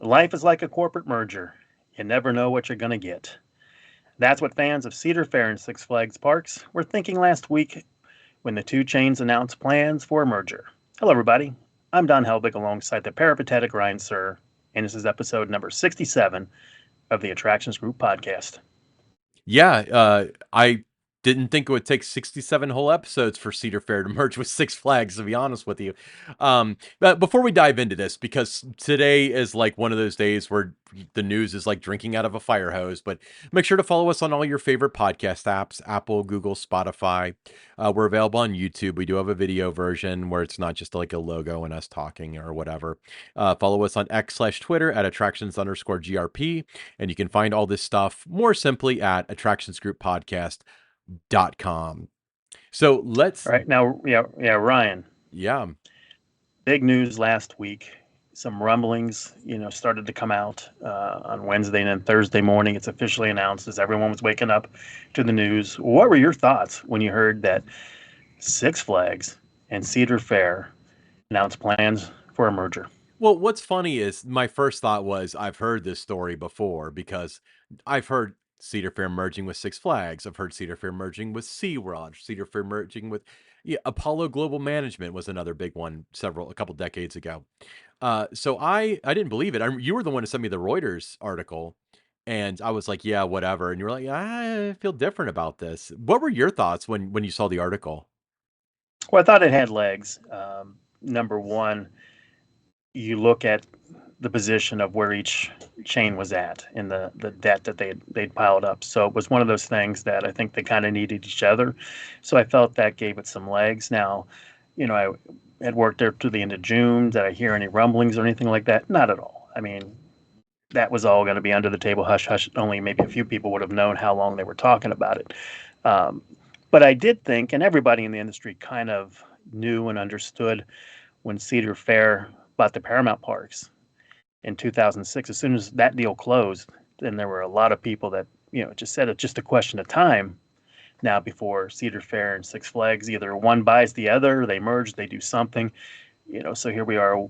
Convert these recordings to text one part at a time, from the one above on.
Life is like a corporate merger. You never know what you're going to get. That's what fans of Cedar Fair and Six Flags Parks were thinking last week when the two chains announced plans for a merger. Hello, everybody. I'm Don Helbig alongside the peripatetic Ryan Sir, and this is episode number 67 of the Attractions Group podcast. Yeah, I didn't think it would take 67 whole episodes for Cedar Fair to merge with Six Flags, to be honest with you. But before we dive into this, because today is like one of those days where the news is like drinking out of a fire hose, but make sure to follow us on all your favorite podcast apps, Apple, Google, Spotify. We're available on YouTube. We do have a video version where it's not just like a logo and us talking or whatever. Follow us on X/Twitter at attractions_GRP. And you can find all this stuff more simply at attractionsgrouppodcast.com. So let's, All right, now, Ryan, yeah. big news last week. Some rumblings, started to come out on Wednesday and then Thursday morning. It's officially announced as everyone was waking up to the news. What were your thoughts when you heard that Six Flags and Cedar Fair announced plans for a merger? Well, what's funny is my first thought was I've heard this story before because I've heard Cedar Fair merging with Six Flags. I've heard Cedar Fair merging with SeaWorld. Cedar Fair merging with Apollo Global Management was another big one a couple decades ago. So I didn't believe it. You were the one to send me the Reuters article, and I was like, yeah, whatever. And you were like, I feel different about this. What were your thoughts when you saw the article? Well, I thought it had legs. Number one, you look at the position of where each chain was at and the debt that they'd piled up. So it was one of those things that I think they kind of needed each other. So I felt that gave it some legs. Now, I had worked there to the end of June. Did I hear any rumblings or anything like that? Not at all. I mean, that was all going to be under the table, hush hush. Only maybe a few people would have known how long they were talking about it. Um, but I did think, and everybody in the industry kind of knew and understood when Cedar Fair bought the Paramount Parks in 2006. As soon as that deal closed, then there were a lot of people that just said it's just a question of time now before Cedar Fair and Six Flags either one buys the other, they merge, they do something. So here we are,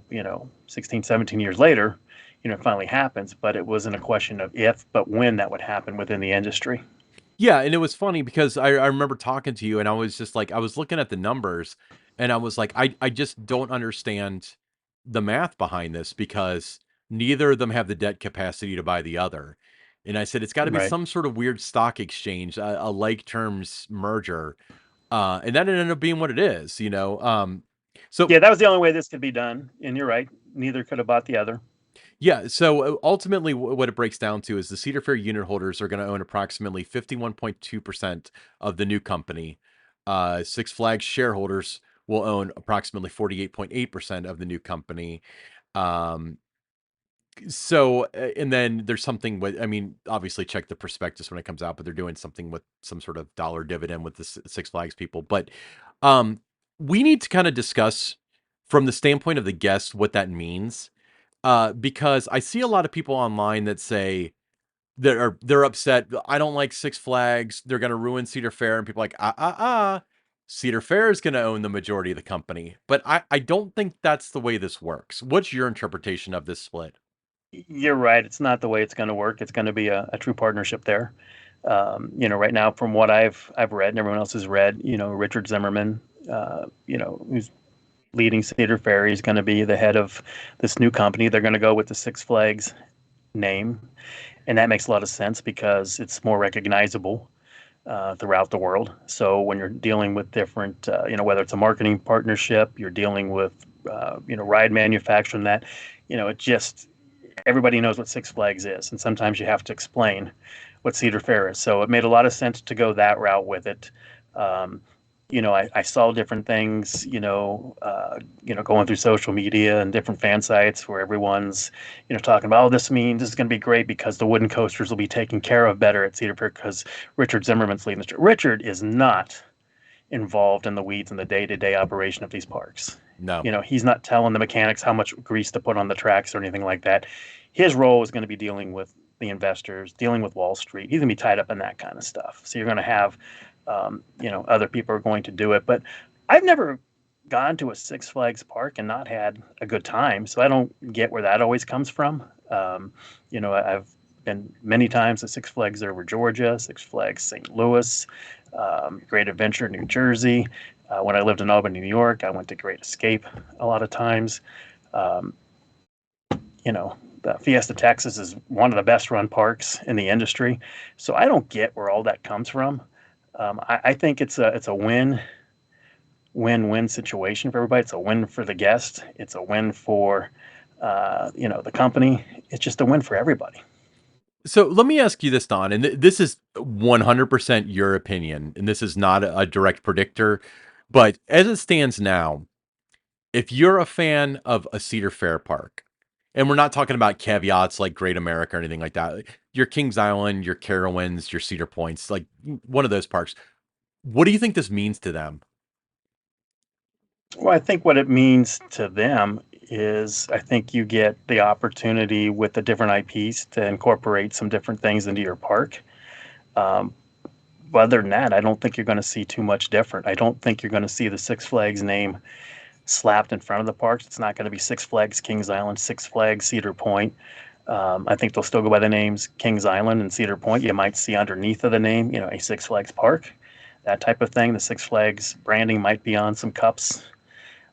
16, 17 years later, it finally happens, but it wasn't a question of if, but when that would happen within the industry. Yeah, and it was funny because I remember talking to you and I was just like, I was looking at the numbers and I was like, I just don't understand the math behind this because neither of them have the debt capacity to buy the other. And I said, it's got to be Right. some sort of weird stock exchange, a like terms merger. And that ended up being what it is. So Yeah, that was the only way this could be done. And you're right. Neither could have bought the other. Yeah, so ultimately, what it breaks down to is the Cedar Fair unit holders are going to own approximately 51.2% of the new company. Six Flags shareholders will own approximately 48.8% of the new company. Um, and then there's something with, I mean, obviously check the prospectus when it comes out, but they're doing something with some sort of dollar dividend with the Six Flags people. But um, we need to kind of discuss from the standpoint of the guests what that means because I see a lot of people online that say they're upset. I don't like Six Flags. They're going to ruin Cedar Fair, and people are like Cedar Fair is going to own the majority of the company. But I don't think that's the way this works. What's your interpretation of this split? You're right. It's not the way it's going to work. It's going to be a true partnership there. Right now, from what I've read and everyone else has read, Richard Zimmerman, who's leading Cedar Fair, he's going to be the head of this new company. They're going to go with the Six Flags name, and that makes a lot of sense because it's more recognizable throughout the world. So when you're dealing with different, whether it's a marketing partnership, you're dealing with, ride manufacturing, it just everybody knows what Six Flags is, and sometimes you have to explain what Cedar Fair is. So it made a lot of sense to go that route with it. Um, I saw different things, going through social media and different fan sites where everyone's, talking about, oh, this is going to be great because the wooden coasters will be taken care of better at Cedar Fair because Richard Zimmerman's leading this. Richard is not involved in the weeds and the day-to-day operation of these parks. No. He's not telling the mechanics how much grease to put on the tracks or anything like that. His role is going to be dealing with the investors, dealing with Wall Street. He's going to be tied up in that kind of stuff. So you're going to have, other people are going to do it. But I've never gone to a Six Flags park and not had a good time. So I don't get where that always comes from. I've been many times at Six Flags over Georgia, Six Flags St. Louis, Great Adventure New Jersey. When I lived in Albany, New York, I went to Great Escape a lot of times. Um, the Fiesta Texas is one of the best run parks in the industry. So I don't get where all that comes from. I think it's a win-win situation for everybody. It's a win for the guest. It's a win for the company. It's just a win for everybody. So let me ask you this, Don, and this is 100% your opinion, and this is not a direct predictor, but as it stands now, if you're a fan of a Cedar Fair park, and we're not talking about caveats like Great America or anything like that, like your Kings Island, your Carowinds, your Cedar Points, like one of those parks, what do you think this means to them? Well, I think what it means to them is I think you get the opportunity with the different IPs to incorporate some different things into your park. Um, but other than that, I don't think you're going to see too much different. I don't think you're going to see the Six Flags name slapped in front of the parks. It's not going to be Six Flags Kings Island, Six Flags Cedar Point. I think they'll still go by the names Kings Island and Cedar Point. You might see underneath of the name, a Six Flags park, that type of thing. The Six Flags branding might be on some cups,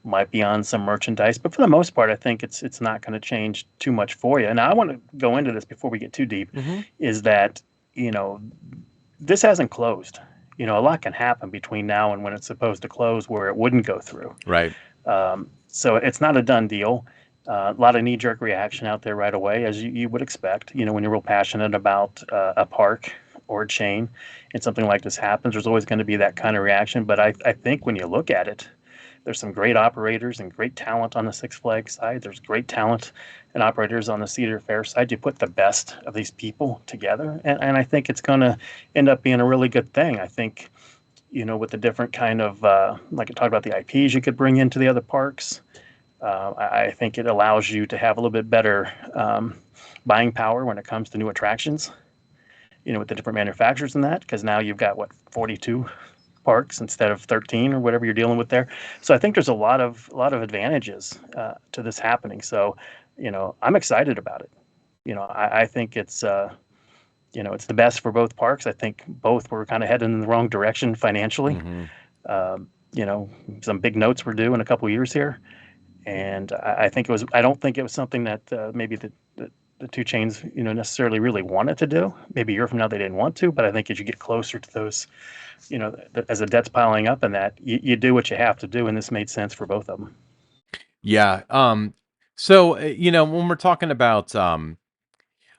might be on some merchandise, but for the most part, I think it's not going to change too much for you. And I want to go into this before we get too deep, Hmm. is that you know this hasn't closed. A lot can happen between now and when it's supposed to close, where it wouldn't go through. Right. So it's not a done deal. A lot of knee jerk reaction out there right away, as you would expect. When you're real passionate about a park or a chain, and something like this happens, there's always going to be that kind of reaction. But I think when you look at it, there's some great operators and great talent on the Six Flags side. There's great talent and operators on the Cedar Fair side. You put the best of these people together, and I think it's going to end up being a really good thing. I think, with the different kind of, like I talked about the IPs you could bring into the other parks, I think it allows you to have a little bit better buying power when it comes to new attractions, with the different manufacturers in that, because now you've got, what, 42 parks instead of 13 or whatever you're dealing with there. So I think there's a lot of advantages to this happening. So, I'm excited about it. I think it's the best for both parks. I think both were kind of heading in the wrong direction financially. Hmm. Um, some big notes were due in a couple years here, and I think it was. I don't think it was something that maybe the two chains, necessarily really wanted to do. Maybe a year from now they didn't want to, but I think as you get closer to those, as the debt's piling up and that, you do what you have to do, and this made sense for both of them. Yeah. So, when we're talking about,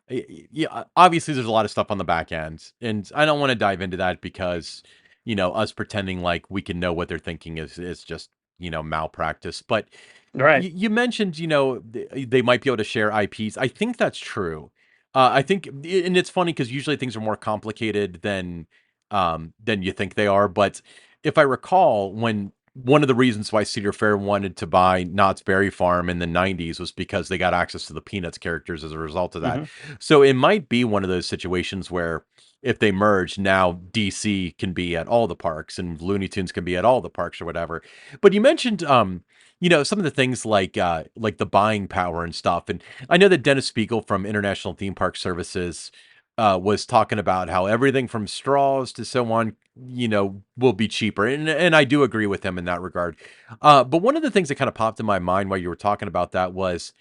yeah, obviously there's a lot of stuff on the back end, and I don't want to dive into that because, us pretending like we can know what they're thinking is just, malpractice. But Right. you mentioned, they might be able to share IPs. I think that's true. I think, and it's funny because usually things are more complicated than you think they are. But if I recall, when one of the reasons why Cedar Fair wanted to buy Knott's Berry Farm in the 90s was because they got access to the Peanuts characters as a result of that. Hmm. So it might be one of those situations where if they merge, now DC can be at all the parks and Looney Tunes can be at all the parks or whatever. But you mentioned some of the things like the buying power and stuff. And I know that Dennis Spiegel from International Theme Park Services was talking about how everything from straws to so on, will be cheaper. And I do agree with him in that regard. But one of the things that kind of popped in my mind while you were talking about that was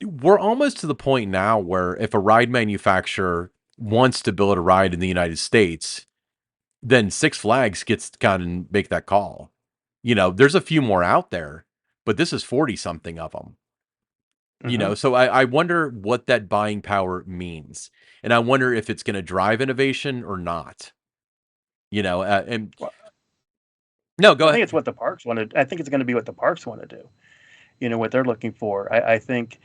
we're almost to the point now where if a ride manufacturer wants to build a ride in the United States, then Six Flags gets to kind of make that call. There's a few more out there, but this is 40 something of them. Hmm. So I wonder what that buying power means. And I wonder if it's going to drive innovation or not. And Well, no, go I ahead. think it's what the parks wanted. I think it's going to be what the parks want to do. What they're looking for. I think,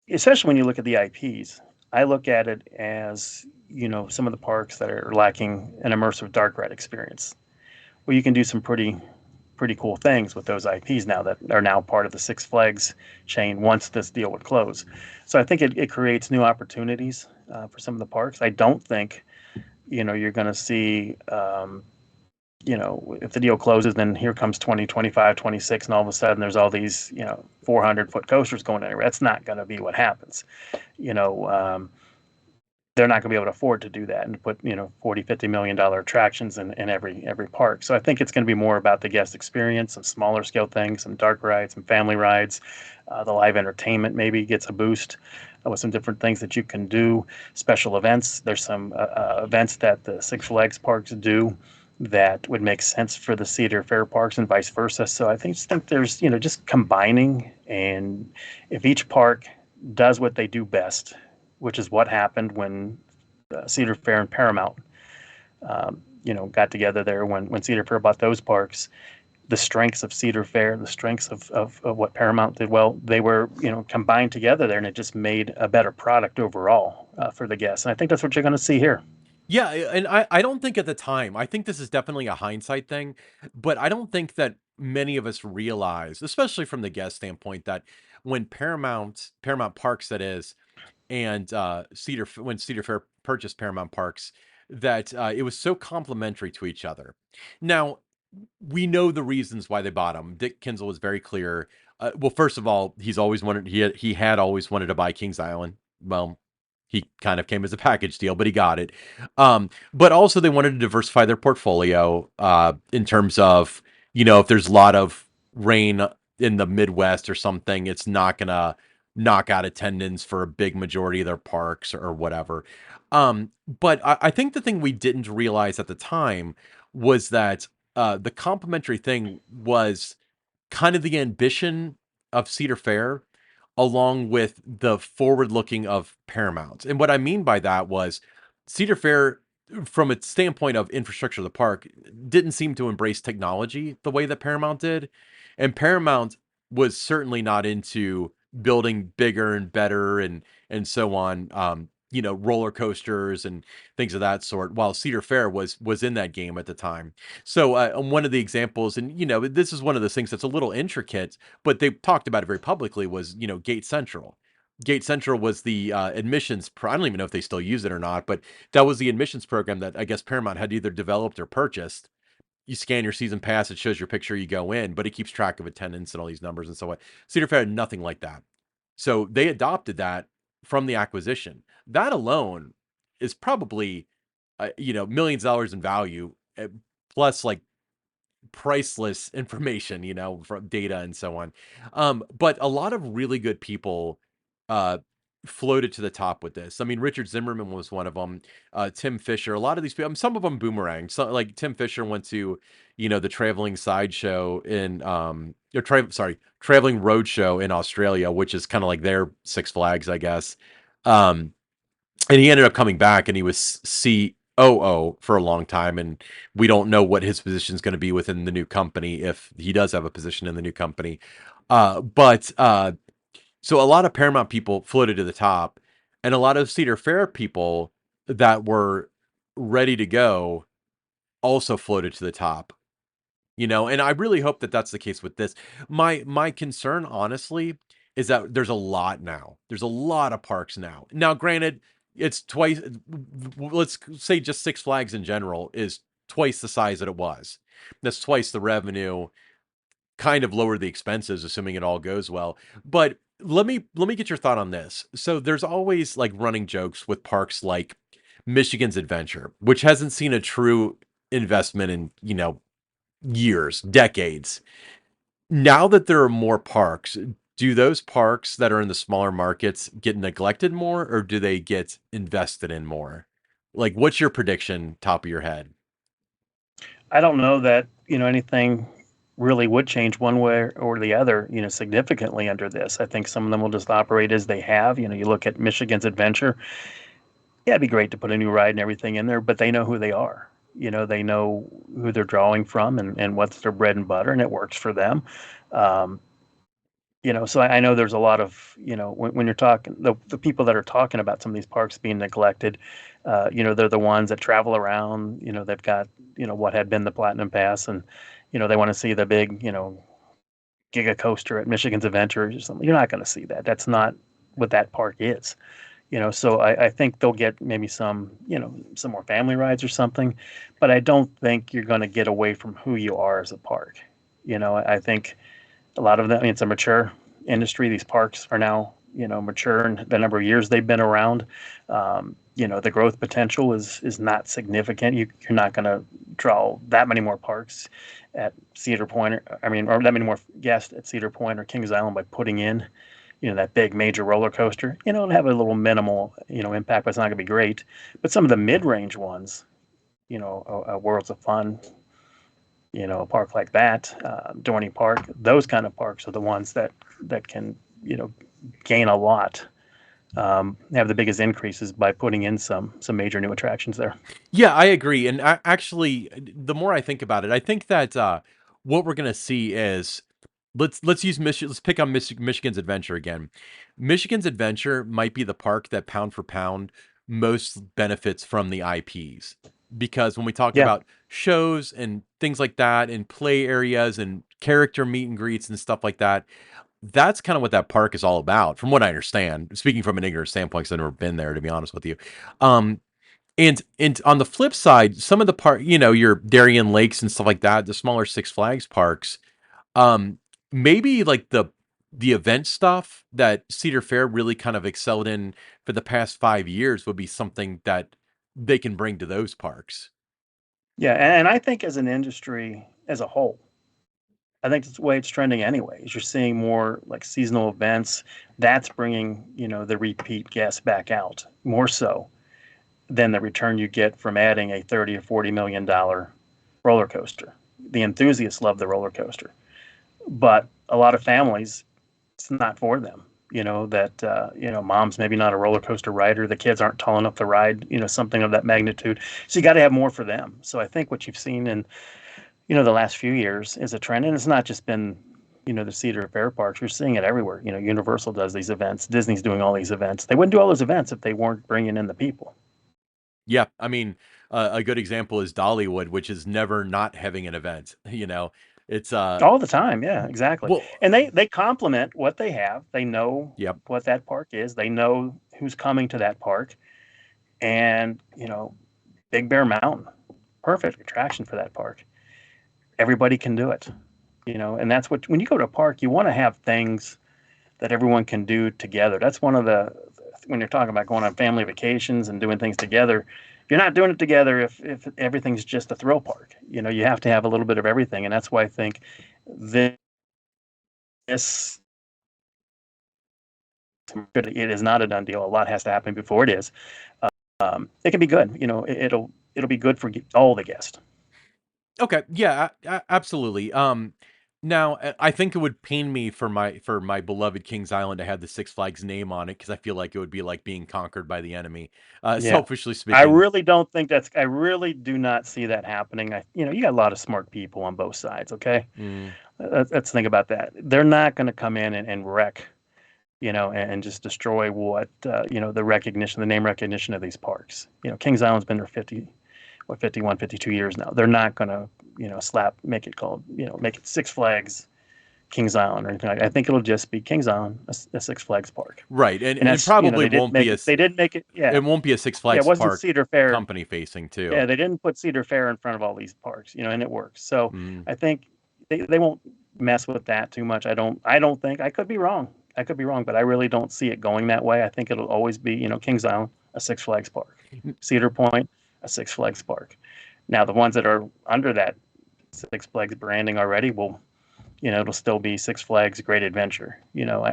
especially when you look at the IPs, I look at it as, some of the parks that are lacking an immersive dark ride experience. Well, you can do some pretty cool things with those IPs now that are now part of the Six Flags chain once this deal would close. So I think it creates new opportunities for some of the parks. I don't think, you're going to see if the deal closes, then here comes 2025, 26, and all of a sudden there's all these, 400-foot coasters going anywhere. That's not going to be what happens. You know, they're not going to be able to afford to do that and put 40-50 million dollar attractions in every park. So I think it's going to be more about the guest experience, some smaller scale things, some dark rides, some family rides. The live entertainment maybe gets a boost with some different things that you can do. Special events. There's some events that the Six Flags parks do that would make sense for the Cedar Fair parks and vice versa. So I think there's just combining, and if each park does what they do best, which is what happened when Cedar Fair and Paramount, got together there when Cedar Fair bought those parks. The strengths of Cedar Fair, the strengths of what Paramount did well, they were combined together there, and it just made a better product overall for the guests. And I think that's what you're going to see here. Yeah, and I don't think at the time, I think this is definitely a hindsight thing, but I don't think that many of us realize, especially from the guest standpoint, that when Paramount Parks, that is, and when Cedar Fair purchased Paramount Parks, that it was so complementary to each other. Now, we know the reasons why they bought him. Dick Kinzel was very clear. Well, first of all, he had always wanted to buy Kings Island. Well, he kind of came as a package deal, but he got it. But also they wanted to diversify their portfolio in terms of, if there's a lot of rain in the Midwest or something, it's not gonna knock out attendance for a big majority of their parks or whatever. But I think the thing we didn't realize at the time was that the complimentary thing was kind of the ambition of Cedar Fair, along with the forward looking of Paramount. And what I mean by that was Cedar Fair, from its standpoint of infrastructure of the park, didn't seem to embrace technology the way that Paramount did. And Paramount was certainly not into building bigger and better and so on. Roller coasters and things of that sort. While Cedar Fair was in that game at the time, so one of the examples, and this is one of those things that's a little intricate, but they talked about it very publicly, was Gate Central. Gate Central was the admissions. I don't even know if they still use it or not, but that was the admissions program that I guess Paramount had either developed or purchased. You scan your season pass, it shows your picture, you go in, but it keeps track of attendance and all these numbers and so on. Cedar Fair had nothing like that. So they adopted that from the acquisition. That alone is probably, millions of dollars in value, plus like priceless information, from data and so on. But a lot of really good people uh, floated to the top with this. I mean, Richard Zimmerman was one of them. Tim Fisher, a lot of these people, some of them boomerang. So, like Tim Fisher went to, the traveling sideshow in, traveling roadshow in Australia, which is kind of like their Six Flags, I guess. Um, and he ended up coming back, and he was COO for a long time, and we don't know what his position is going to be within the new company, if he does have a position in the new company. But so a lot of Paramount people floated to the top, and a lot of Cedar Fair people that were ready to go also floated to the top. And I really hope that that's the case with this. My concern, honestly, is that there's a lot now. There's a lot of parks now. Now, granted, it's twice. Let's say just Six Flags in general is twice the size that it was. That's twice the revenue. Kind of lower the expenses, assuming it all goes well. But let me get your thought on this. So there's always like running jokes with parks like Michigan's Adventure, which hasn't seen a true investment in years, decades. Now that there are more parks, do those parks that are in the smaller markets get neglected more, or do they get invested in more? Like, what's your prediction, top of your head? I don't know that anything really would change one way or the other, significantly under this. I think some of them will just operate as they have. You look at Michigan's Adventure. Yeah, it'd be great to put a new ride and everything in there, but they know who they are. They know who they're drawing from, and what's their bread and butter, and it works for them. Um, so I know there's a lot of, when you're talking, the people that are talking about some of these parks being neglected, they're the ones that travel around, they've got, what had been the Platinum Pass, and, they want to see the big, Giga Coaster at Michigan's Adventure or something. You're not going to see that. That's not what that park is. So I think they'll get maybe some, some more family rides or something, but I don't think you're going to get away from who you are as a park. I think a lot of them, I mean, it's a mature industry. These parks are now, mature in the number of years they've been around. The growth potential is not significant. You're not going to draw that many more parks at Cedar Point, or that many more guests at Cedar Point or Kings Island by putting in, that big major roller coaster. It'll have a little minimal, impact, but it's not going to be great. But some of the mid-range ones, Worlds of Fun, a park like that, Dorney Park, those kind of parks are the ones that can, gain a lot, have the biggest increases by putting in some major new attractions there. Yeah, I agree. And actually, the more I think about it, I think that what we're gonna see is let's use Michigan. Let's pick on Michigan's Adventure again. Michigan's Adventure might be the park that pound for pound most benefits from the IPs, because when we talk Yeah, about shows and things like that, and play areas and character meet and greets and stuff like that, that's kind of what that park is all about, from what I understand. Speaking from an ignorant standpoint, because I've never been there, to be honest with you. Um, and on the flip side, some of the your Darien Lakes and stuff like that, the smaller Six Flags parks, um, maybe like the event stuff that Cedar Fair really kind of excelled in for the past 5 years would be something that they can bring to those parks. yeah, and I think as an industry as a whole, I think that's the way it's trending anyway. Is you're seeing more like seasonal events. That's bringing the repeat guests back out more so than the return you get from adding a 30 or $40 million roller coaster. The enthusiasts love the roller coaster, but a lot of families, it's not for them. That mom's maybe not a roller coaster rider. The kids aren't tall enough to ride something of that magnitude. So you got to have more for them. So I think what you've seen in the last few years is a trend, and it's not just been the Cedar Fair parks. You're seeing it everywhere. Universal does these events. Disney's doing all these events. They wouldn't do all those events if they weren't bringing in the people Yeah, I mean, a good example is Dollywood, which is never not having an event. It's all the time. Yeah, exactly. well, And they complement what they have. They know yep. what that park is. They know who's coming to that park, and Big Bear Mountain, perfect attraction for that park. Everybody can do it. And that's what, when you go to a park, you want to have things that everyone can do together. That's one of the, when you're talking about going on family vacations and doing things together, you're not doing it together if everything's just a thrill park. You have to have a little bit of everything. And that's why I think this, it is not a done deal. A lot has to happen before it is. It can be good. It'll be good for all the guests. Okay, yeah, absolutely. Now I think it would pain me for my beloved Kings Island to have the Six Flags name on it, because I feel like it would be like being conquered by the enemy. Yeah. Selfishly I speaking, really don't think that's, I really do not see that happening. You got a lot of smart people on both sides. Okay. mm, Let's think about that. They're not going to come in and wreck, and just destroy what, the recognition, the name recognition of these parks. Kings Island's been there 51, 52 years now. They're not going to, make it called, make it Six Flags Kings Island or anything like that. I think it'll just be Kings Island, a Six Flags park. right, and And it that's, probably they didn't won't be make it, they didn't make it. it Yeah. won't be a Six Yeah. It Flags wasn't park Cedar Fair. company facing too. Yeah. They didn't put Cedar Fair in front of all these parks, and it works. So Mm. I think they won't mess with that too much. I don't think, I could be wrong. I could be wrong, but I really don't see it going that way. I think it'll always be, Kings Island, a Six Flags park, Cedar Point, a Six Flags park. Now, the ones that are under that Six Flags branding already will, it'll still be Six Flags Great Adventure.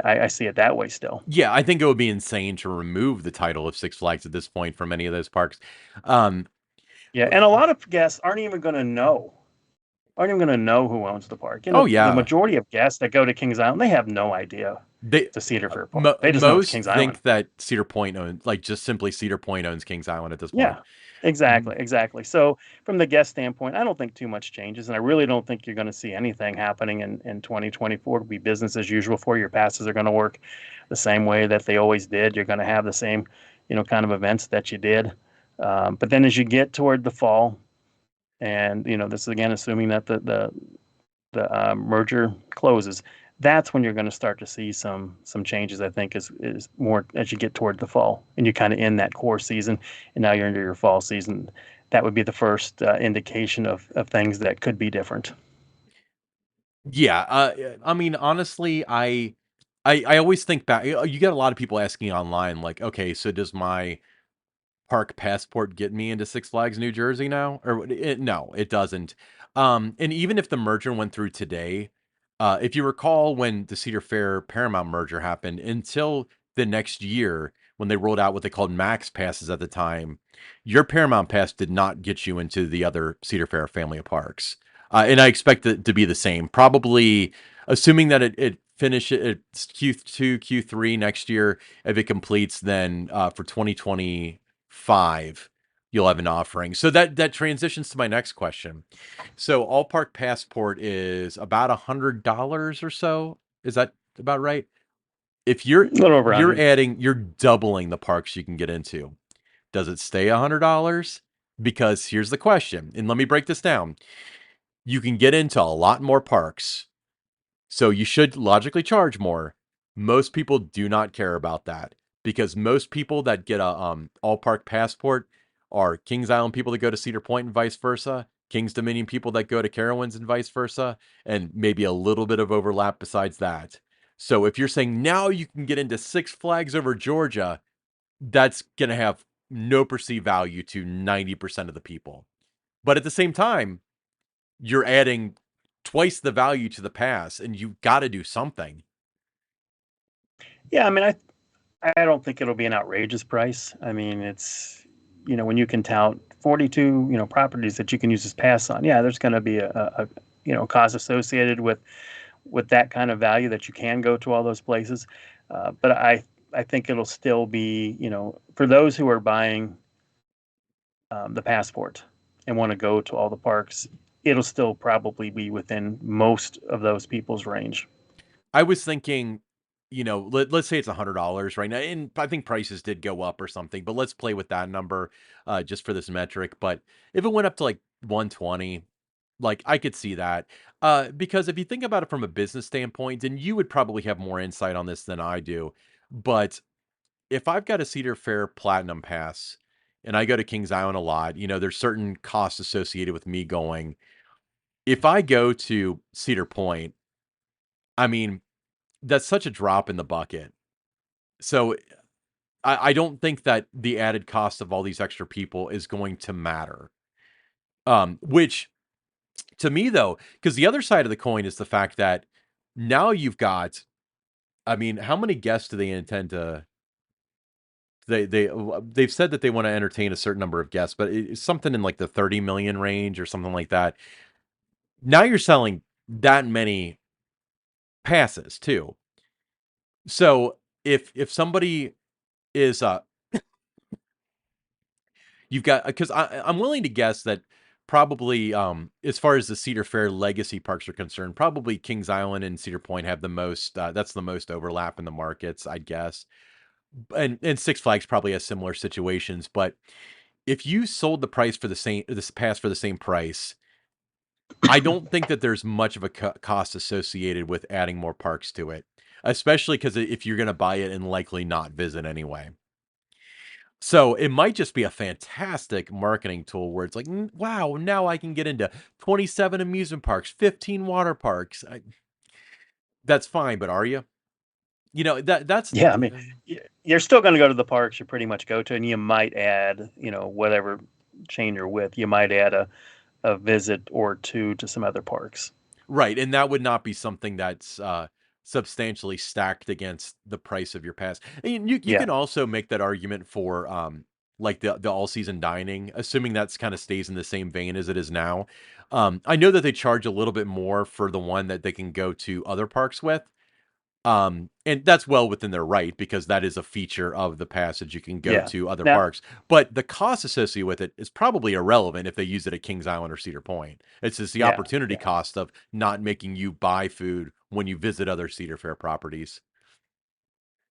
I see it that way still. Yeah, I think it would be insane to remove the title of Six Flags at this point from any of those parks. Um, Yeah, and a lot of guests aren't even going to know who owns the park. oh The yeah, majority of guests that go to Kings Island, they have no idea they it's a Cedar Fair park. They just know it's most Kings Island. think that Cedar Point owns, like, just simply Cedar Point owns Kings Island at this point. Yeah, exactly, exactly. So from the guest standpoint, I don't think too much changes, and I really don't think you're going to see anything happening in 2024. It'll be business as usual for you. Your passes are going to work the same way that they always did. You're going to have the same, kind of events that you did. But then as you get toward the fall, and this is again assuming that the merger closes, that's when you're going to start to see some changes. I think is more as you get toward the fall and you kind of end that core season, and now you're into your fall season. That would be the first indication of things that could be different. Yeah, I mean, honestly, I always think back. You get a lot of people asking online, like, okay, so does my park passport get me into Six Flags New Jersey now? Or no, it doesn't. And even if the merger went through today, if you recall when the Cedar Fair Paramount merger happened, until the next year when they rolled out what they called Max passes at the time, your Paramount pass did not get you into the other Cedar Fair family of parks. And I expect it to be the same. Probably, assuming that it finishes it's Q2, Q3 next year. If it completes, then for 2025, you'll have an offering. So that transitions to my next question. So all park passport is about $100 or so. Is that about right? If A little over 100. you're doubling the parks you can get into. Does it stay $100? Because here's the question, and let me break this down. You can get into a lot more parks, so you should logically charge more. Most people do not care about that because most people that get a all park passport are Kings Island people that go to Cedar Point and vice versa, Kings Dominion people that go to Carowinds and vice versa, and maybe a little bit of overlap besides that. So if you're saying now you can get into Six Flags over Georgia, that's going to have no perceived value to 90% of the people. But at the same time, you're adding twice the value to the pass, and you've got to do something. Yeah, I mean, I don't think it'll be an outrageous price. I mean, it's when you can tout 42 properties that you can use as pass on. Yeah, there's going to be a cost associated with that kind of value that you can go to all those places. But I think it'll still be for those who are buying the passport and want to go to all the parks, it'll still probably be within most of those people's range. I was thinking, let's say it's $100 right now, and I think prices did go up or something, but let's play with that number just for this metric. But if it went up to like 120, like I could see that. Because if you think about it from a business standpoint, and you would probably have more insight on this than I do, but if I've got a Cedar Fair Platinum Pass and I go to Kings Island a lot, there's certain costs associated with me going. If I go to Cedar Point, I mean, that's such a drop in the bucket. So I don't think that the added cost of all these extra people is going to matter. Which to me though, because the other side of the coin is the fact that now you've got, I mean, how many guests do they intend to they've said that they want to entertain a certain number of guests, but it's something in like the 30 million range or something like that. Now you're selling that many passes too. So if somebody is you've got because I'm willing to guess that probably as far as the Cedar Fair legacy parks are concerned, probably Kings Island and Cedar Point have the most that's the most overlap in the markets, I'd guess. And Six Flags probably has similar situations, but if you sold the price for the same this pass for the same price, I don't think that there's much of a cost associated with adding more parks to it, especially because if you're going to buy it and likely not visit anyway. So it might just be a fantastic marketing tool where it's like, wow, now I can get into 27 amusement parks, 15 water parks. That's fine, but are you? That's Yeah, I mean, you're still going to go to the parks you pretty much go to, and you might add, whatever chain you're with, you might add a visit or two to some other parks. right, and that would not be something that's substantially stacked against the price of your pass. And you Yeah, can also make that argument for like the all season dining, assuming that's kind of stays in the same vein as it is now. I know that they charge a little bit more for the one that they can go to other parks with. And that's well within their right because that is a feature of the passage. You can go yeah. to other Now, parks, but the cost associated with it is probably irrelevant if they use it at Kings Island or Cedar Point. It's just the yeah, opportunity yeah, cost of not making you buy food when you visit other Cedar Fair properties.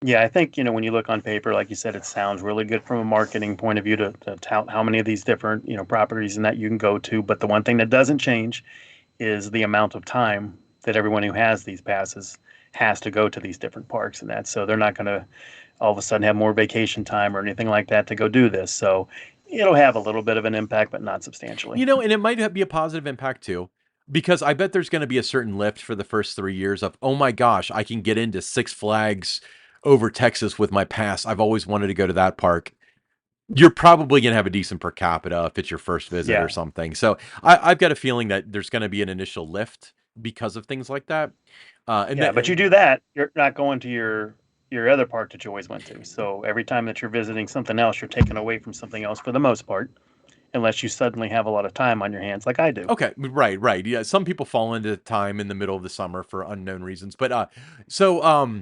yeah. I think when you look on paper, like you said, it sounds really good from a marketing point of view to tout how many of these different properties and that you can go to. But the one thing that doesn't change is the amount of time that everyone who has these passes has to go to these different parks and that. So they're not going to all of a sudden have more vacation time or anything like that to go do this. So it'll have a little bit of an impact, but not substantially. And it might be a positive impact too, because I bet there's going to be a certain lift for the first 3 years of, oh my gosh, I can get into Six Flags over Texas with my pass. I've always wanted to go to that park. You're probably going to have a decent per capita if it's your first visit or Yeah. something. So I've got a feeling that there's going to be an initial lift because of things like that. And Yeah, but then, you do that, you're not going to your other park that you always went to. So every time that you're visiting something else, you're taken away from something else for the most part, unless you suddenly have a lot of time on your hands like I do. okay, right. Yeah, some people fall into time in the middle of the summer for unknown reasons. So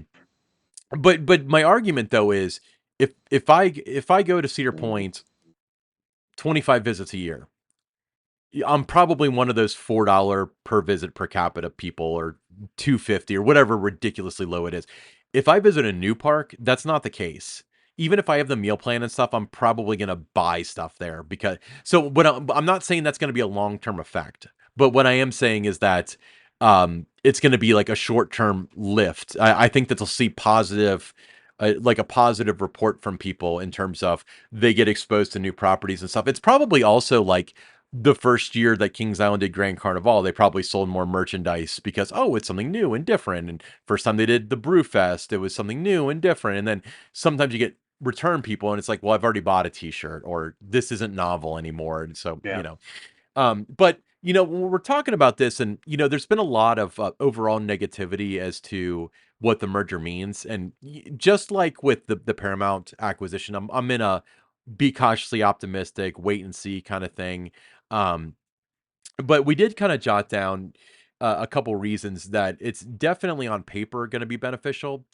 but my argument though is if I go to Cedar Point 25 visits a year, I'm probably one of those $4 per visit per capita people or 250 or whatever ridiculously low it is. If I visit a new park, that's not the case. Even if I have the meal plan and stuff, I'm probably going to buy stuff there because so what I'm not saying that's going to be a long-term effect, but what I am saying is that it's going to be like a short-term lift. I think that they'll see positive like a positive report from people in terms of they get exposed to new properties and stuff. It's probably also like the first year that Kings Island did Grand Carnival, they probably sold more merchandise because, oh, it's something new and different. And first time they did the Brew Fest, it was something new and different. And then sometimes you get return people and it's like, well, I've already bought a t-shirt or this isn't novel anymore. And so, Yeah. but when we're talking about this and, there's been a lot of overall negativity as to what the merger means. And just like with the Paramount acquisition, I'm in a be cautiously optimistic, wait and see kind of thing. Um, but we did kind of jot down a couple reasons that it's definitely on paper going to be beneficial.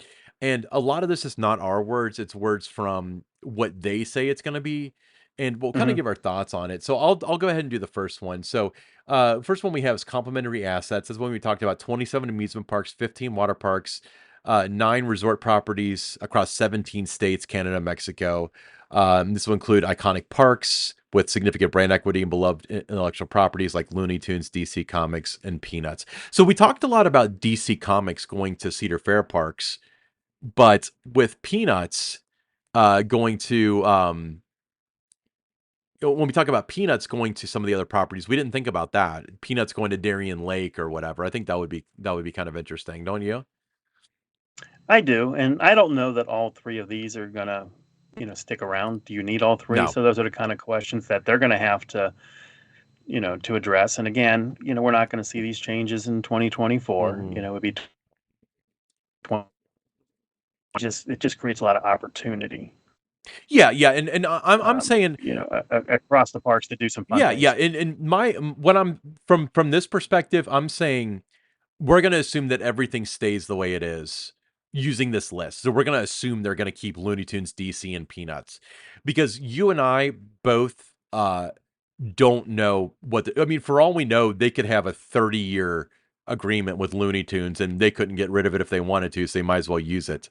And a lot of this is not our words, it's words from what they say it's going to be. And we'll kind of Hmm. give our thoughts on it. So I'll go ahead and do the first one. So first one we have is complementary assets. This is when we talked about 27 amusement parks, 15 water parks, 9 resort properties across 17 states, Canada, Mexico. This will include iconic parks with significant brand equity and beloved intellectual properties like Looney Tunes, DC Comics, and Peanuts. So we talked a lot about DC Comics going to Cedar Fair parks, but with Peanuts going to when we talk about Peanuts going to some of the other properties, we didn't think about that. Peanuts going to Darien Lake or whatever. I think that would be kind of interesting, don't you? I do, and I don't know that all three of these are gonna, stick around. Do you need all three? No. So those are the kind of questions that they're gonna have to, to address. And again, we're not going to see these changes in 2024. Hmm. It'd be 20, just it just creates a lot of opportunity, Yeah, and I'm saying across the parks to do some fun yeah, things. and my what I'm from this perspective, I'm saying we're going to assume that everything stays the way it is using this list. So we're going to assume they're going to keep Looney Tunes, DC, and Peanuts because you and I both don't know I mean, for all we know, they could have a 30-year agreement with Looney Tunes and they couldn't get rid of it if they wanted to, so they might as well use it.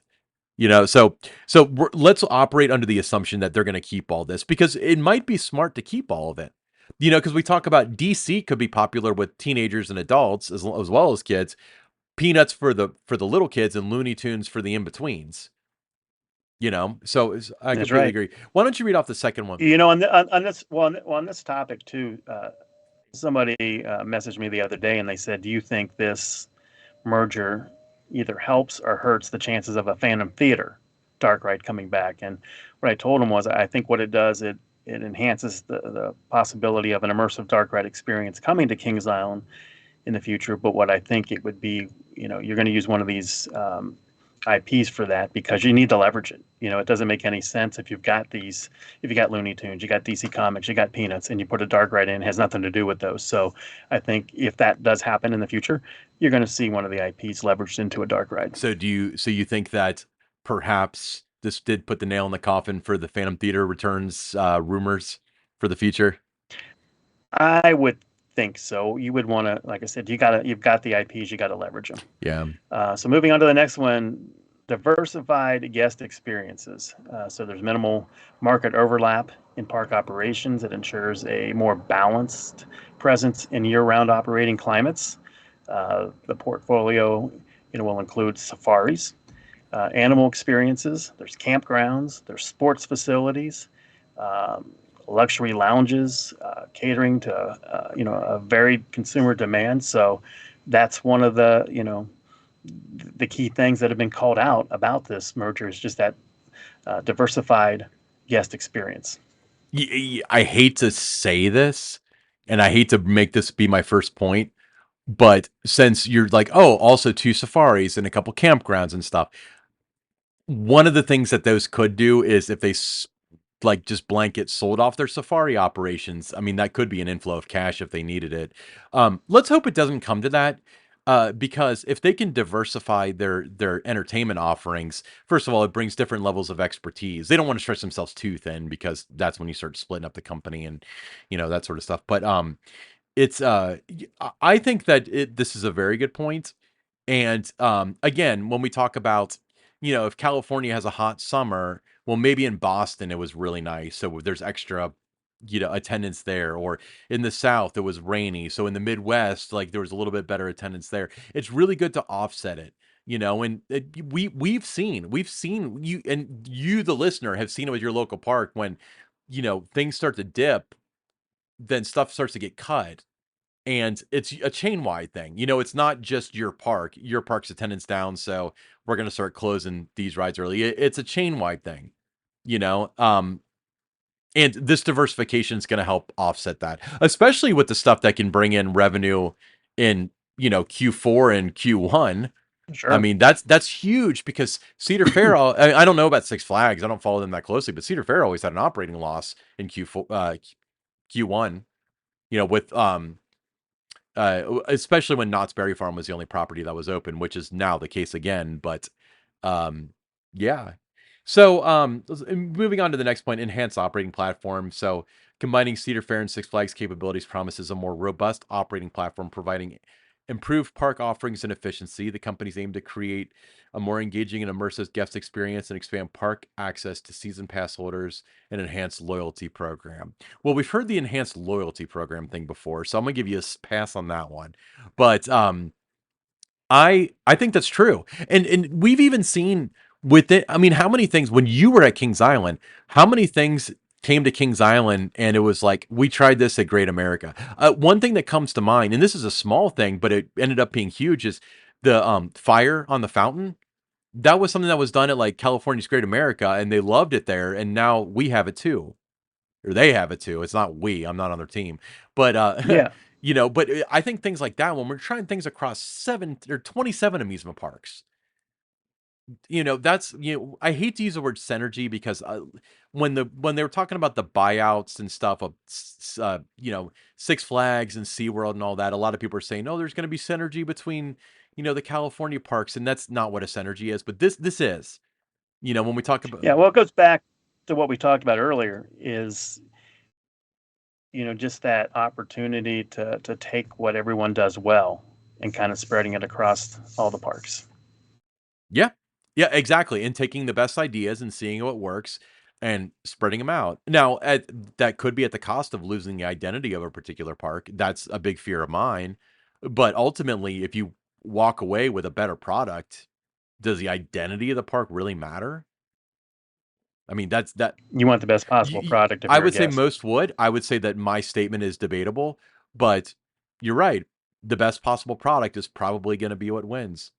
Let's operate under the assumption that they're going to keep all this because it might be smart to keep all of it. Because we talk about DC could be popular with teenagers and adults as well as kids. Peanuts for the little kids and Looney Tunes for the in-betweens, So I That's completely right. agree. Why don't you read off the second one? On this on this topic too, somebody messaged me the other day and they said, "Do you think this merger either helps or hurts the chances of a Phantom Theater dark ride coming back?" And what I told him was, I think what it does, it enhances the possibility of an immersive dark ride experience coming to Kings Island in the future. But what I think it would be, you're going to use one of these IPs for that because you need to leverage it. It doesn't make any sense if you got Looney Tunes, you got DC Comics, you got Peanuts, and you put a dark ride in, it has nothing to do with those. So I think if that does happen in the future, you're going to see one of the IPs leveraged into a dark ride. So you think that perhaps this did put the nail in the coffin for the Phantom Theater returns rumors for the future? I would think so. You would want to, like I said, you've got the IPs, you got to leverage them. Yeah. So moving on to the next one, diversified guest experiences. So there's minimal market overlap in park operations. It ensures a more balanced presence in year-round operating climates. The portfolio, will include safaris, animal experiences. There's campgrounds. There's sports facilities, um, luxury lounges, catering to a varied consumer demand. So that's one of the key things that have been called out about this merger is just that diversified guest experience. I hate to say this, and I hate to make this be my first point, but since you're like, oh, also two safaris and a couple campgrounds and stuff, one of the things that those could do is if they like just blanket sold off their safari operations. I mean, that could be an inflow of cash if they needed it. Let's hope it doesn't come to that. Because if they can diversify their entertainment offerings, first of all, it brings different levels of expertise. They don't want to stretch themselves too thin because that's when you start splitting up the company and that sort of stuff. But it's I think that this is a very good point. And again, when we talk about, if California has a hot summer, well, maybe in Boston it was really nice, so there's extra, attendance there. Or in the South it was rainy, so in the Midwest, like there was a little bit better attendance there. It's really good to offset it. And we've seen you, and you, the listener, have seen it with your local park when things start to dip, then stuff starts to get cut, and it's a chain wide thing. It's not just your park. Your park's attendance down, so we're gonna start closing these rides early. It's a chain wide thing, you know. And this diversification is gonna help offset that, especially with the stuff that can bring in revenue in Q4 and Q1. I Sure. mean, that's huge because Cedar Fair. I don't know about Six Flags. I don't follow them that closely, but Cedar Fair always had an operating loss in Q4, Q1. With especially when Knott's Berry Farm was the only property that was open, which is now the case again. But um, yeah. So moving on to the next point, enhanced operating platform. So combining Cedar Fair and Six Flags capabilities promises a more robust operating platform, providing improved park offerings and efficiency. The companies aim to create a more engaging and immersive guest experience and expand park access to season pass holders and enhance loyalty program. Well, we've heard the enhanced loyalty program thing before, so I'm gonna give you a pass on that one. But I think that's true, and we've even seen with it. I mean, how many things when you were at Kings Island? How many things came to Kings Island and it was like we tried this at Great America? One thing that comes to mind, and this is a small thing, but it ended up being huge, is the fire on the fountain. That was something that was done at like California's Great America, and they loved it there, and now we have it too, or they have it too. It's not we. I'm not on their team, but Yeah. but I think things like that when we're trying things across 7 or 27 amusement parks, that's I hate to use the word synergy because when they were talking about the buyouts and stuff of Six Flags and SeaWorld and all that, a lot of people are saying, "Oh, there's going to be synergy between the California parks," and that's not what a synergy is. But this is, when we talk about. Yeah. Well, it goes back to what we talked about earlier is, just that opportunity to take what everyone does well and kind of spreading it across all the parks. Yeah. Yeah, exactly, and taking the best ideas and seeing what works and spreading them out. Now, that could be at the cost of losing the identity of a particular park. That's a big fear of mine. But ultimately, if you walk away with a better product, does the identity of the park really matter? I mean, that's that. You want the best possible product if I you're a would say guest. most would. I would say that my statement is debatable, but you're right. The best possible product is probably going to be what wins.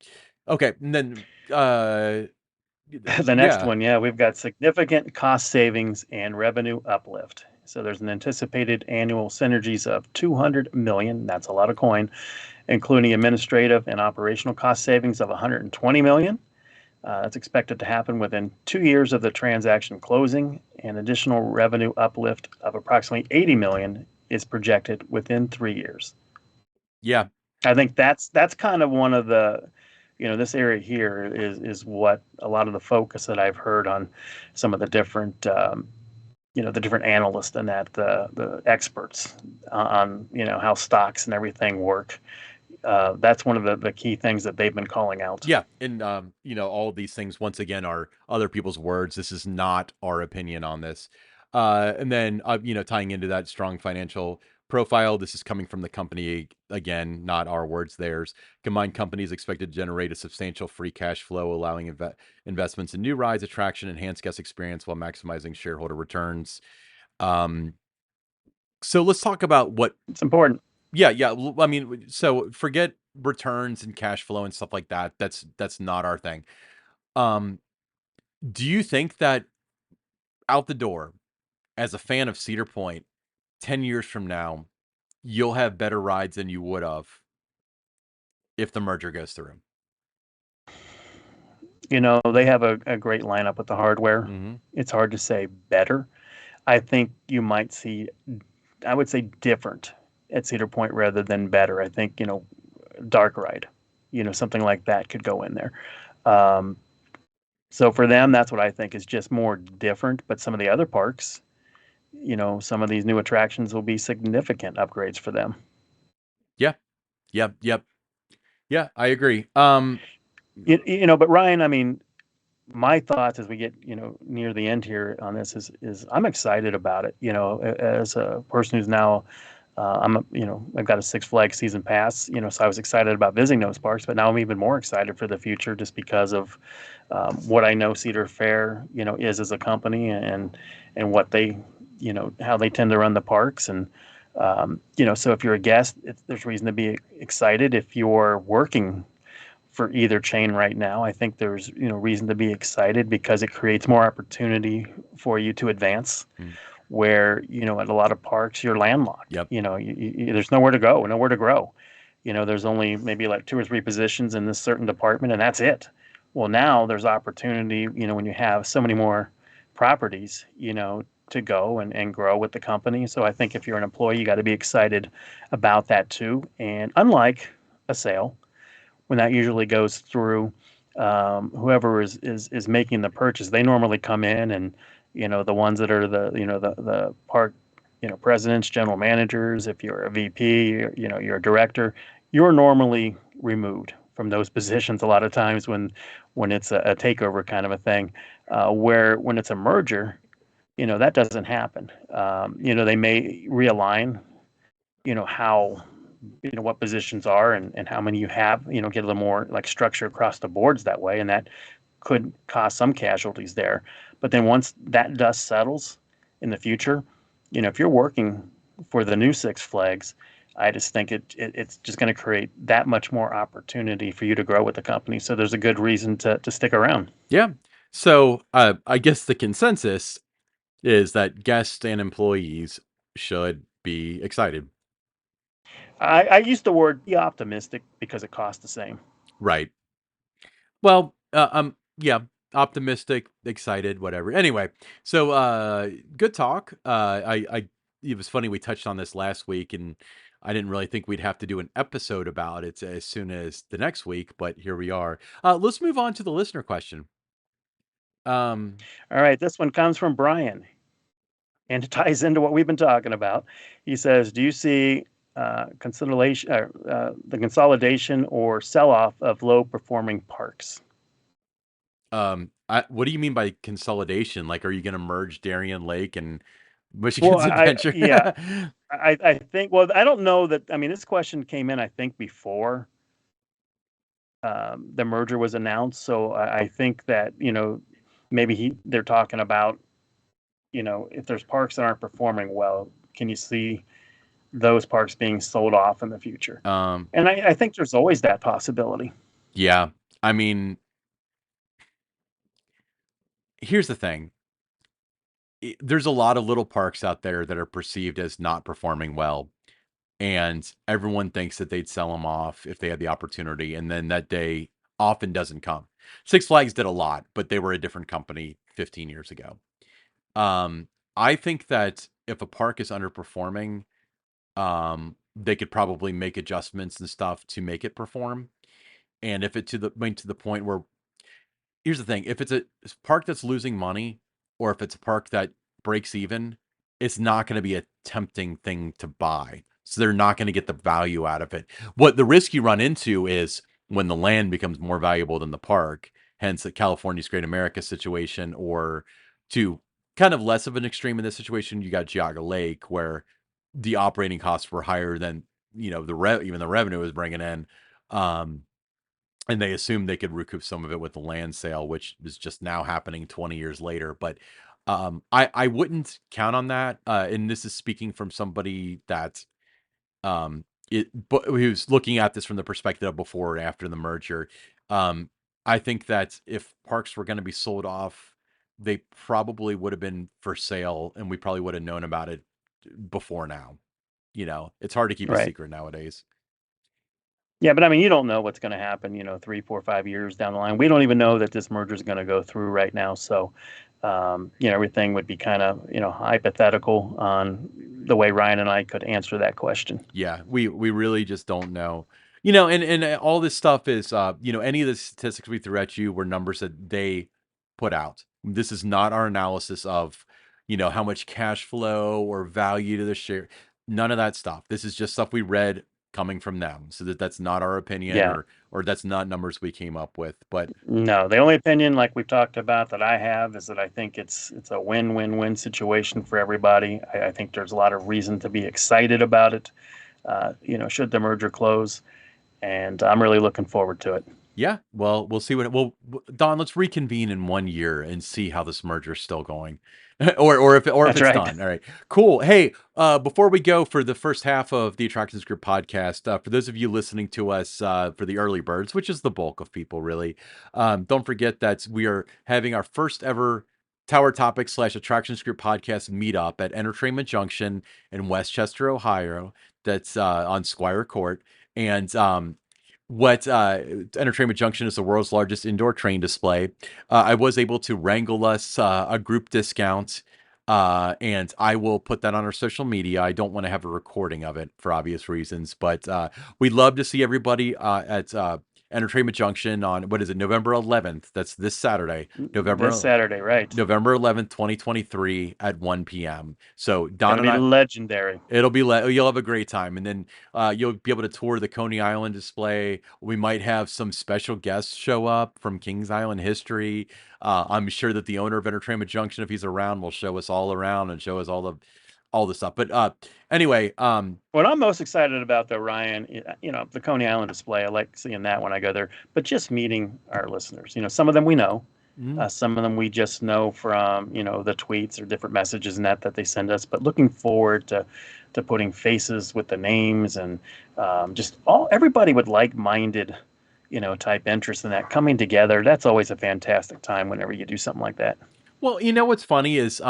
Okay, and then The next yeah. one, yeah, we've got significant cost savings and revenue uplift. So there's an anticipated annual synergies of 200 million. That's a lot of coin, including administrative and operational cost savings of 120 million. That's expected to happen within 2 years of the transaction closing, and additional revenue uplift of approximately 80 million is projected within 3 years. Yeah. I think that's kind of one of the, this area here is what a lot of the focus that I've heard on some of the different, the different analysts and that the experts on how stocks and everything work. That's one of the key things that they've been calling out. Yeah, and all of these things once again are other people's words. This is not our opinion on this. And then tying into that strong financial profile. This is coming from the company again, not our words, theirs. Combined companies expected to generate a substantial free cash flow, allowing investments in new rides, attraction, enhanced guest experience while maximizing shareholder returns. Um, so let's talk about what. It's important. Yeah, yeah. I mean, so forget returns and cash flow and stuff like that. That's not our thing. Um, do you think that out the door, as a fan of Cedar Point, 10 years from now, you'll have better rides than you would have if the merger goes through? They have a great lineup with the hardware. Hmm. It's hard to say better. I think you might see, I would say different at Cedar Point rather than better. I think, dark ride, something like that could go in there. Um, so for them, that's what I think is just more different. But some of the other parks, some of these new attractions will be significant upgrades for them. Yeah. Yep. Yep. Yeah. I agree. But Ryan, I mean, my thoughts as we get near the end here on this is I'm excited about it. As a person who's now I've got a Six Flags season pass. So I was excited about visiting those parks, but now I'm even more excited for the future just because of what I know Cedar Fair is as a company and what they how they tend to run the parks and. So if you're a guest, there's reason to be excited. If you're working for either chain right now, I think there's reason to be excited because it creates more opportunity for you to advance. mm, Where at a lot of parks you're landlocked. yep. There's nowhere to go, nowhere to grow. There's only maybe like two or three positions in this certain department, and that's it. Well, now there's opportunity. When you have so many more properties, to go and grow with the company. So I think if you're an employee, you got to be excited about that too. And unlike a sale, when that usually goes through whoever is making the purchase, they normally come in and the ones that are the park presidents, general managers. If you're a VP, you're a director, you're normally removed from those positions a lot of times when it's a takeover kind of a thing. Where when it's a merger, that doesn't happen. They may realign how what positions are and how many you have, get a little more like structure across the boards that way, and that could cause some casualties there. But then once that dust settles in the future, if you're working for the new Six Flags, I just think it's just going to create that much more opportunity for you to grow with the company. So there's a good reason to stick around. Yeah. So I guess the consensus is that guests and employees should be excited. I use the word be optimistic because it costs the same. Right. Well, yeah, optimistic, excited, whatever. Anyway, so good talk. It was funny we touched on this last week, and I didn't really think we'd have to do an episode about it as soon as the next week, but here we are. Let's move on to the listener question. Um, All right, this one comes from Brian, and it ties into what we've been talking about. He says, "Do you see the consolidation or sell-off of low-performing parks?" what do you mean by consolidation? Like, are you going to merge Darien Lake and Well, Michigan's Adventure? yeah, I think. Well, I don't know that. I mean, this question came in, I think, before the merger was announced. So I think that maybe they're talking about if there's parks that aren't performing well, can you see those parks being sold off in the future? um, And I think there's always that possibility. yeah. I mean, here's the thing. There's a lot of little parks out there that are perceived as not performing well, and everyone thinks that they'd sell them off if they had the opportunity, and then that day often doesn't come. Six Flags did a lot, but they were a different company 15 years ago. Um, I think that if a park is underperforming, they could probably make adjustments and stuff to make it perform. And if it to the point where here's the thing, if it's a park that's losing money or if it's a park that breaks even, it's not gonna be a tempting thing to buy. So they're not gonna get the value out of it. What the risk you run into is when the land becomes more valuable than the park, hence the California's Great America situation, or to kind of less of an extreme in this situation, you got Geauga Lake, where the operating costs were higher than, even the revenue was bringing in. Um, and they assumed they could recoup some of it with the land sale, which is just now happening 20 years later. But I wouldn't count on that. And this is speaking from somebody that but who's looking at this from the perspective of before and after the merger. Um, I think that if parks were going to be sold off, they probably would have been for sale, and we probably would have known about it before now. It's hard to keep a Right. secret nowadays. Yeah, but I mean, you don't know what's going to happen, 3, 4, 5 years down the line. We don't even know that this merger is going to go through right now. So, everything would be kind of, hypothetical on the way Ryan and I could answer that question. Yeah, we really just don't know. And all this stuff is any of the statistics we threw at you were numbers that they put out. This is not our analysis of, how much cash flow or value to the share. None of that stuff. This is just stuff we read coming from them. So that's not our opinion, Yeah. or that's not numbers we came up with. But No, the only opinion, like we've talked about, that I have is that I think it's a win-win-win situation for everybody. I think there's a lot of reason to be excited about it. Should the merger close, and I'm really looking forward to it. yeah, well, we'll see Don, let's reconvene in 1 year and see how this merger's still going. or if That's it's right. done. All right. Cool. Hey, before we go for the first half of the Attractions Group podcast, for those of you listening to us for the early birds, which is the bulk of people really, don't forget that we are having our first ever Tower Topics / Attractions Group podcast meetup at Entertainment Junction in Westchester, Ohio. That's on Squire Court. And what Entertainment Junction is the world's largest indoor train display. I was able to wrangle us a group discount, and I will put that on our social media. I don't want to have a recording of it for obvious reasons, but we'd love to see everybody at Entertainment Junction on, what is it, November 11th? That's this Saturday, This Saturday, right? November 11th, 2023 at 1 p.m. So It's Don going to and be I, legendary. you'll have a great time, and then you'll be able to tour the Coney Island display. We might have some special guests show up from Kings Island history. I'm sure that the owner of Entertainment Junction, if he's around, will show us all around and show us all the stuff. But anyway, What I'm most excited about, though, Ryan, the Coney Island display. I like seeing that when I go there, but just meeting our listeners. Some of them we know, mm, some of them we just know from the tweets or different messages and that they send us. But looking forward to putting faces with the names and just everybody with like-minded type interest in that coming together. That's always a fantastic time whenever you do something like that. well, what's funny is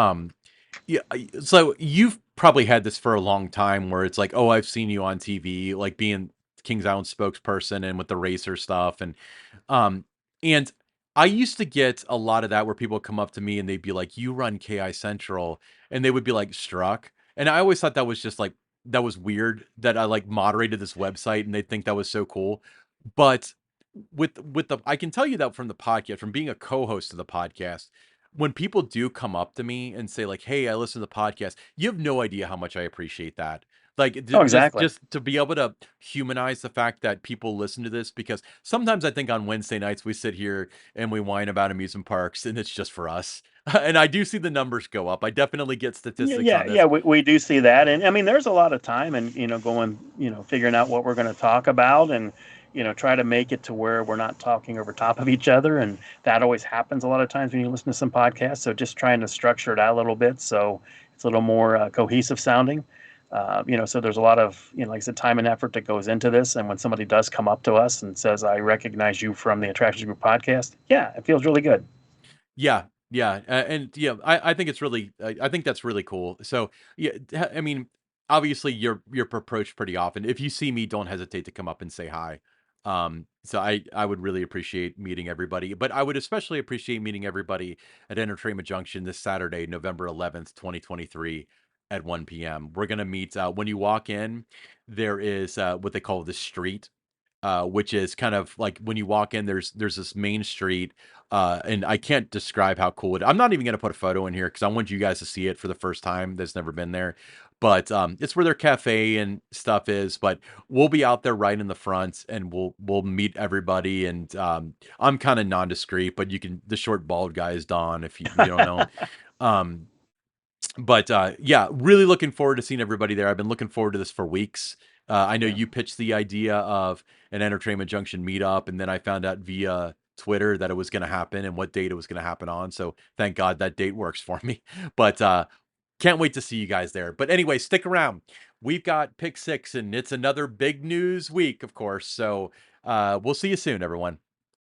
yeah, so you've probably had this for a long time where it's like, oh, I've seen you on TV, like being Kings Island spokesperson and with the racer stuff. Um, and I used to get a lot of that where people come up to me and they'd be like, "You run KI Central," and they would be like, "Struck." And I always thought that was just like that was weird that I like moderated this website and they think that was so cool. But with the I can tell you that from the podcast, from being a co-host of the podcast, when people do come up to me and say like, "Hey, I listen to the podcast," you have no idea how much I appreciate that. Like Oh, just exactly. just to be able to humanize the fact that people listen to this, because sometimes I think on Wednesday nights we sit here and we whine about amusement parks and it's just for us. And I do see the numbers go up. I definitely get Yeah, statistics yeah, on yeah. this. We do see that, and I mean, there's a lot of time, and going, figuring out what we're going to talk about, and try to make it to where we're not talking over top of each other, and that always happens a lot of times when you listen to some podcasts. So just trying to structure it out a little bit so it's a little more cohesive sounding. So there's a lot of like I said, time and effort that goes into this, and when somebody does come up to us and says, "I recognize you from the Attractions Group podcast," yeah, it feels really good. Yeah, yeah, and yeah, I think it's really, I think that's really cool. So yeah, I mean, obviously you're approached pretty often. If you see me, don't hesitate to come up and say hi. So I would really appreciate meeting everybody, but I would especially appreciate meeting everybody at Entertainment Junction this Saturday, November 11th, 2023 at 1 p.m. We're gonna meet when you walk in. There is what they call the street, which is kind of like when you walk in, there's this main street, and I can't describe how cool it. I'm not even gonna put a photo in here because I want you guys to see it for the first time that's never been there. But it's where their cafe and stuff is. But we'll be out there right in the front, and we'll meet everybody. And I'm kind of nondiscreet, but the short bald guy is Don if you don't know him. Um, But yeah, really looking forward to seeing everybody there. I've been looking forward to this for weeks. I know Yeah. you pitched the idea of an Entertainment Junction meetup, and then I found out via Twitter that it was going to happen and what date it was going to happen on. So thank God that date works for me. But can't wait to see you guys there. But anyway, stick around. We've got pick six, and it's another big news week, of course. So we'll see you soon, everyone.